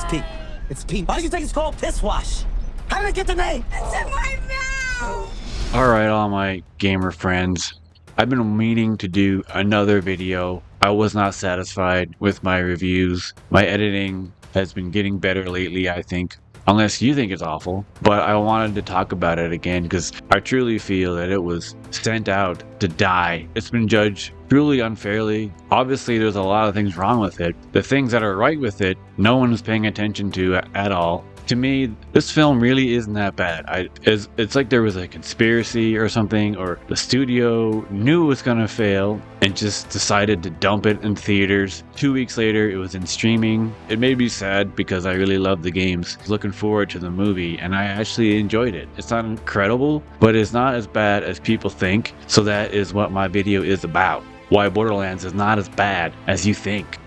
pee. It's pee. Why do you think it's called piss wash? How did it get the name? It's in my mouth! Alright, all my gamer friends. I've been meaning to do another video. I was not satisfied with my reviews. My editing has been getting better lately, I think. Unless you think it's awful. But I wanted to talk about it again because I truly feel that it was sent out to die. It's been judged truly unfairly. Obviously, there's a lot of things wrong with it. The things that are right with it, no one's paying attention to at all. To me, this film really isn't that bad. It's like there was a conspiracy or something, or the studio knew it was gonna fail and just decided to dump it in theaters. 2 weeks later, it was in streaming. It made me sad because I really love the games. Looking forward to the movie, and I actually enjoyed it. It's not incredible, but it's not as bad as people think. So that is what my video is about. Why Borderlands is not as bad as you think.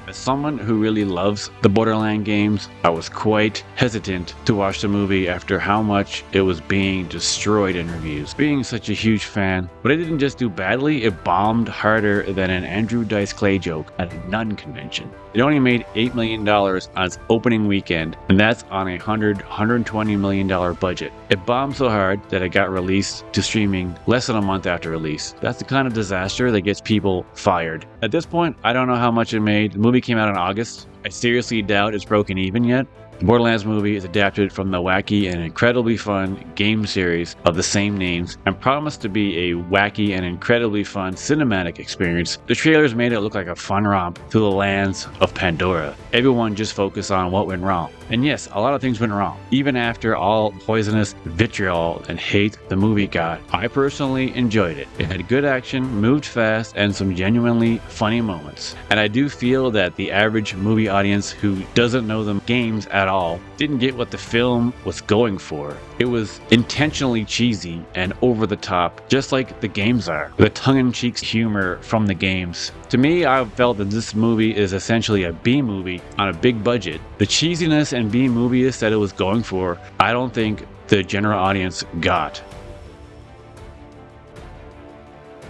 As someone who really loves the Borderlands games, I was quite hesitant to watch the movie after how much it was being destroyed in reviews. Being such a huge fan, but it didn't just do badly, it bombed harder than an Andrew Dice Clay joke at a nun convention. It only made $8 million on its opening weekend, and that's on a $120 million budget. It bombed so hard that it got released to streaming less than a month after release. That's the kind of disaster that gets people fired. At this point, I don't know how much it made. The movie came out in August. I seriously doubt it's broken even yet. The Borderlands movie is adapted from the wacky and incredibly fun game series of the same names and promised to be a wacky and incredibly fun cinematic experience. The trailers made it look like a fun romp through the lands of Pandora. Everyone just focused on what went wrong. And yes, a lot of things went wrong. Even after all poisonous vitriol and hate the movie got, I personally enjoyed it. It had good action, moved fast, and some genuinely funny moments. And I do feel that the average movie audience who doesn't know the games at all didn't get what the film was going for. It was intentionally cheesy and over the top, just like the games are. The tongue-in-cheek humor from the games. To me, I felt that this movie is essentially a B-movie on a big budget. The cheesiness and B-moviest that it was going for, I don't think the general audience got.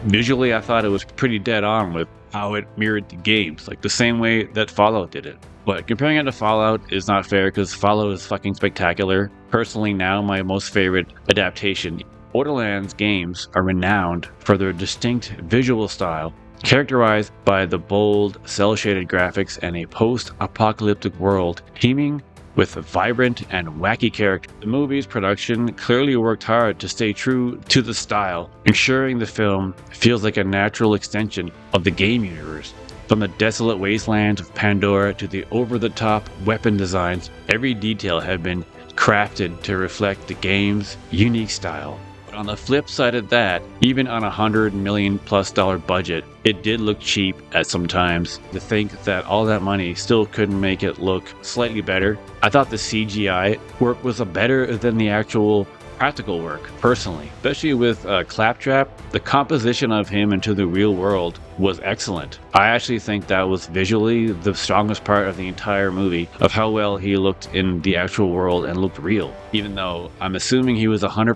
Visually, I thought it was pretty dead on with how it mirrored the games, like the same way that Fallout did it. But comparing it to Fallout is not fair because Fallout is fucking spectacular. Personally now, my most favorite adaptation. Borderlands games are renowned for their distinct visual style, characterized by the bold, cel-shaded graphics and a post-apocalyptic world teeming with vibrant and wacky characters. The movie's production clearly worked hard to stay true to the style, ensuring the film feels like a natural extension of the game universe. From the desolate wastelands of Pandora to the over-the-top weapon designs, every detail had been crafted to reflect the game's unique style. But on the flip side of that, even on a $100 million+ budget, it did look cheap at some times. To think that all that money still couldn't make it look slightly better. I thought the CGI work was better than the actual practical work, personally. Especially with Claptrap, the composition of him into the real world was excellent. I actually think that was visually the strongest part of the entire movie, of how well he looked in the actual world and looked real. Even though I'm assuming he was 100%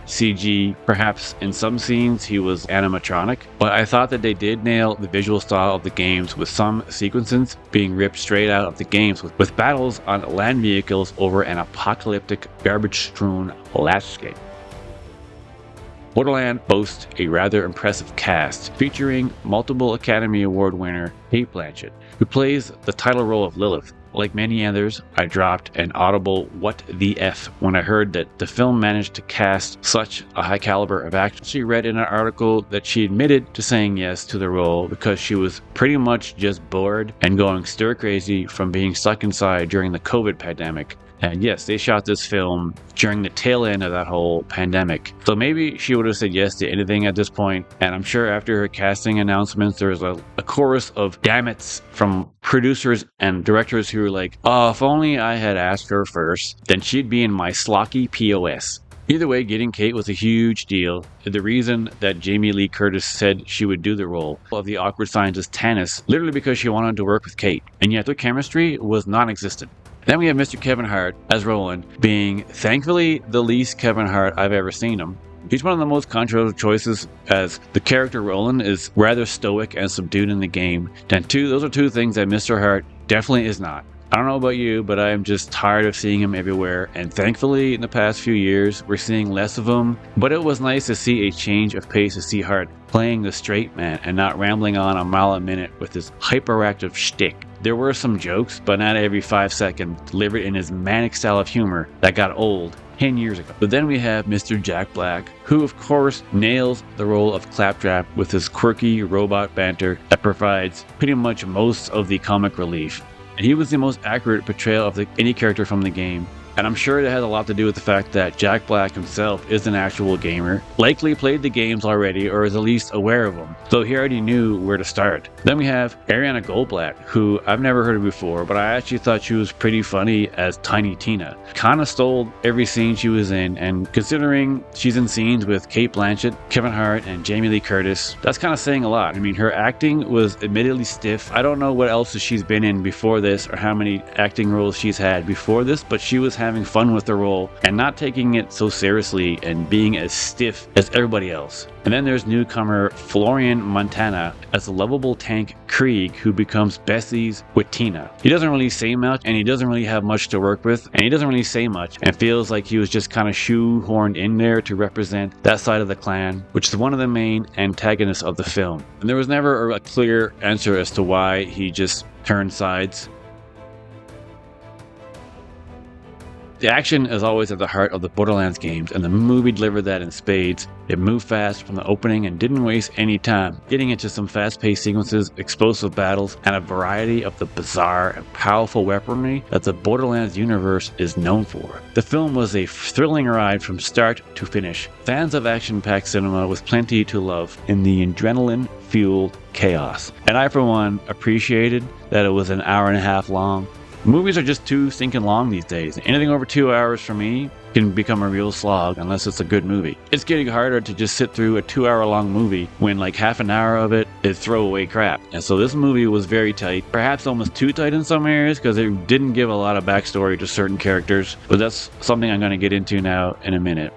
CG, perhaps in some scenes he was animatronic, but I thought that they did nail the visual style of the games, with some sequences being ripped straight out of the games, with battles on land vehicles over an apocalyptic, garbage-strewn landscape. Borderlands boasts a rather impressive cast, featuring multiple Academy Award winner Cate Blanchett, who plays the title role of Lilith. Like many others, I dropped an audible "what the F" when I heard that the film managed to cast such a high caliber of actors. She read in an article that she admitted to saying yes to the role because she was pretty much just bored and going stir crazy from being stuck inside during the COVID pandemic. And yes, they shot this film during the tail end of that whole pandemic. So maybe she would have said yes to anything at this point. And I'm sure after her casting announcements, there was a chorus of damn it's from producers and directors who were like, oh, if only I had asked her first, then she'd be in my slocky POS. Either way, getting Cate was a huge deal. The reason that Jamie Lee Curtis said she would do the role of the awkward scientist Tannis, literally because she wanted to work with Cate. And yet their chemistry was non-existent. Then we have Mr. Kevin Hart as Roland, being thankfully the least Kevin Hart I've ever seen him. He's one of the most controversial choices, as the character Roland is rather stoic and subdued in the game. And those are two things that Mr. Hart definitely is not. I don't know about you, but I am just tired of seeing him everywhere, and thankfully in the past few years we're seeing less of him, but it was nice to see a change of pace to see Hart playing the straight man and not rambling on a mile a minute with his hyperactive shtick. There were some jokes, but not every 5 seconds, delivered in his manic style of humor that got old 10 years ago. But then we have Mr. Jack Black, who of course nails the role of Claptrap with his quirky robot banter that provides pretty much most of the comic relief. And he was the most accurate portrayal of any character from the game. And I'm sure it has a lot to do with the fact that Jack Black himself is an actual gamer, likely played the games already or is at least aware of them, so he already knew where to start. Then we have Ariana Goldblatt, who I've never heard of before, but I actually thought she was pretty funny as Tiny Tina. Kinda stole every scene she was in, and considering she's in scenes with Cate Blanchett, Kevin Hart, and Jamie Lee Curtis, that's kind of saying a lot. I mean, her acting was admittedly stiff. I don't know what else she's been in before this or how many acting roles she's had before this, but she was having fun with the role and not taking it so seriously and being as stiff as everybody else. And then there's newcomer Florian Montana as a lovable tank Krieg, who becomes besties with Tina. He doesn't really say much, and he doesn't really have much to work with, and he doesn't really say much, and feels like he was just kind of shoehorned in there to represent that side of the clan, which is one of the main antagonists of the film. And there was never a clear answer as to why he just turned sides. The action is always at the heart of the Borderlands games, and the movie delivered that in spades. It moved fast from the opening and didn't waste any time, getting into some fast-paced sequences, explosive battles, and a variety of the bizarre and powerful weaponry that the Borderlands universe is known for. The film was a thrilling ride from start to finish. Fans of action-packed cinema with plenty to love in the adrenaline-fueled chaos. And I, for one, appreciated that it was an hour and a half long. Movies are just too stinking long these days. Anything over 2 hours for me can become a real slog unless it's a good movie. It's getting harder to just sit through a 2-hour-long movie when like half an hour of it is throwaway crap. And so this movie was very tight, perhaps almost too tight in some areas because it didn't give a lot of backstory to certain characters, but that's something I'm going to get into now in a minute.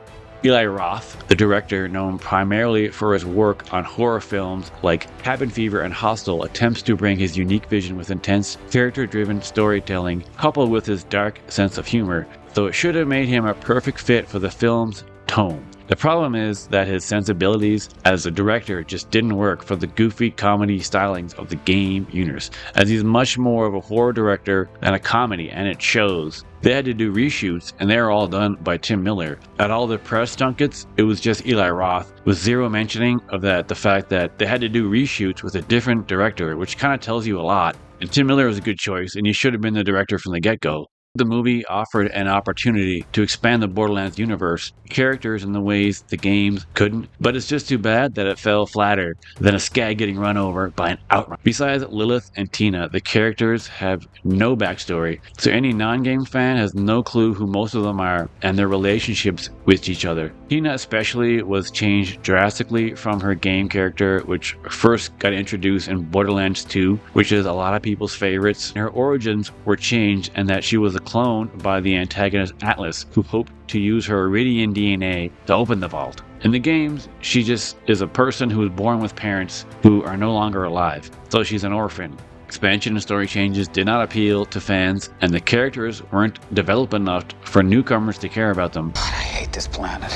Eli Roth, the director known primarily for his work on horror films like Cabin Fever and Hostel, attempts to bring his unique vision with intense, character-driven storytelling coupled with his dark sense of humor, though it should have made him a perfect fit for the film's tone. The problem is that his sensibilities as a director just didn't work for the goofy comedy stylings of the game universe, as he's much more of a horror director than a comedy, and it shows. They had to do reshoots, and they were all done by Tim Miller. At all the press junkets, it was just Eli Roth, with zero mentioning of the fact that they had to do reshoots with a different director, which kind of tells you a lot. And Tim Miller was a good choice, and he should have been the director from the get-go. The movie offered an opportunity to expand the Borderlands universe, characters in the ways the games couldn't, but it's just too bad that it fell flatter than a skag getting run over by an outrun. Besides Lilith and Tina, the characters have no backstory, so any non-game fan has no clue who most of them are and their relationships with each other. Tina especially was changed drastically from her game character, which first got introduced in Borderlands 2, which is a lot of people's favorites. Her origins were changed, and that she was a clone by the antagonist Atlas, who hoped to use her Iridian DNA to open the vault. In the games, she just is a person who was born with parents who are no longer alive, so she's an orphan. Expansion and story changes did not appeal to fans, and the characters weren't developed enough for newcomers to care about them. God, I hate this planet.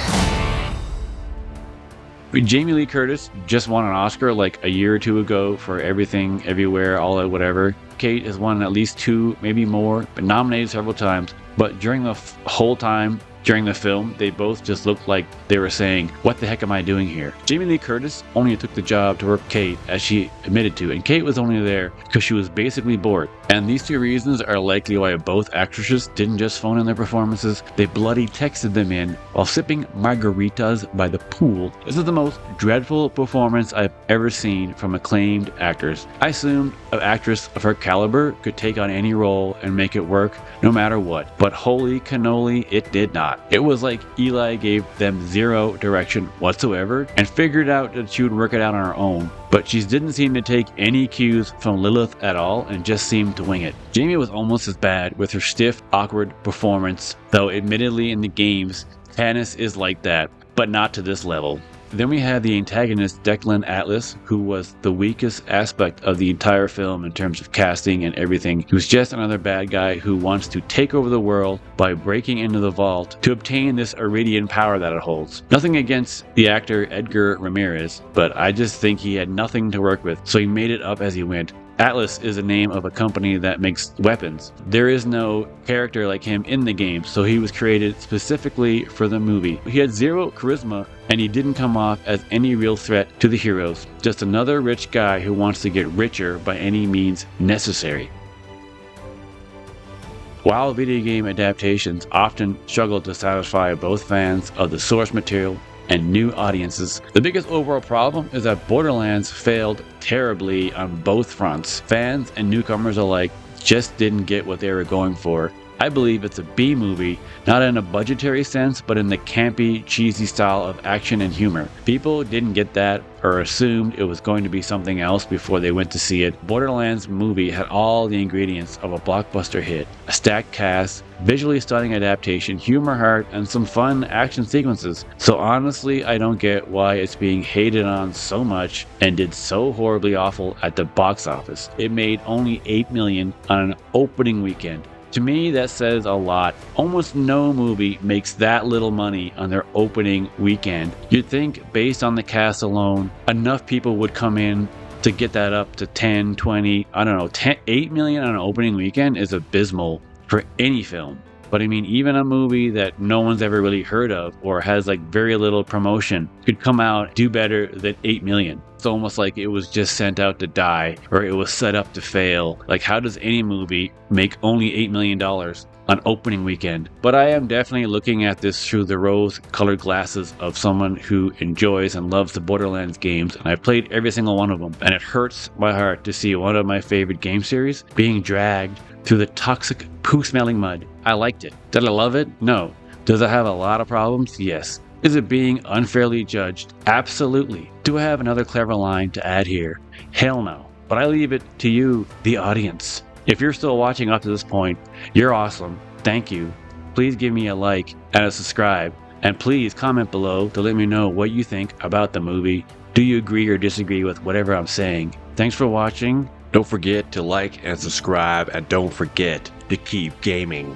Jamie Lee Curtis just won an Oscar like a year or two ago for Everything, Everywhere, All Out, Whatever. Cate has won at least 2, maybe more, but nominated several times. But during the whole time during the film, they both just looked like they were saying, "What the heck am I doing here?" Jamie Lee Curtis only took the job to work Cate, as she admitted to, and Cate was only there because she was basically bored. And these 2 reasons are likely why both actresses didn't just phone in their performances, they bloody texted them in while sipping margaritas by the pool. This is the most dreadful performance I've ever seen from acclaimed actors. I assumed an actress of her caliber could take on any role and make it work no matter what, but holy cannoli, it did not. It was like Eli gave them zero direction whatsoever and figured out that she would work it out on her own, but she didn't seem to take any cues from Lilith at all and just seemed to wing it. Jamie was almost as bad with her stiff, awkward performance, though admittedly in the games, Tannis is like that. but not to this level. Then we had the antagonist Declan Atlas, who was the weakest aspect of the entire film in terms of casting and everything. He was just another bad guy who wants to take over the world by breaking into the vault to obtain this Iridian power that it holds. Nothing against the actor Edgar Ramirez, but I just think he had nothing to work with, so he made it up as he went. Atlas is the name of a company that makes weapons. There is no character like him in the game, so he was created specifically for the movie. He had zero charisma, and he didn't come off as any real threat to the heroes. Just another rich guy who wants to get richer by any means necessary. While video game adaptations often struggle to satisfy both fans of the source material and new audiences, the biggest overall problem is that Borderlands failed terribly on both fronts. Fans and newcomers alike just didn't get what they were going for. I believe it's a B movie, not in a budgetary sense, but in the campy, cheesy style of action and humor. People didn't get that or assumed it was going to be something else before they went to see it. Borderlands movie had all the ingredients of a blockbuster hit: a stacked cast, visually stunning adaptation, humor heart, and some fun action sequences. So honestly, I don't get why it's being hated on so much and did so horribly awful at the box office. It made only $8 million on an opening weekend. To me, that says a lot. Almost no movie makes that little money on their opening weekend. You'd think, based on the cast alone, enough people would come in to get that up to 10, 20, I don't know, 8 million on an opening weekend is abysmal for any film. But I mean, even a movie that no one's ever really heard of or has like very little promotion could come out, do better than 8 million. It's almost like it was just sent out to die, or it was set up to fail. Like, how does any movie make only $8 million on opening weekend? But I am definitely looking at this through the rose-colored glasses of someone who enjoys and loves the Borderlands games, and I've played every single one of them, and it hurts my heart to see one of my favorite game series being dragged through the toxic, poo-smelling mud. I liked it. Did I love it? No. Does it have a lot of problems? Yes. Is it being unfairly judged? Absolutely. Do I have another clever line to add here? Hell no. But I leave it to you, the audience. If you're still watching up to this point, you're awesome. Thank you. Please give me a like and a subscribe. And please comment below to let me know what you think about the movie. Do you agree or disagree with whatever I'm saying? Thanks for watching. Don't forget to like and subscribe, and don't forget to keep gaming.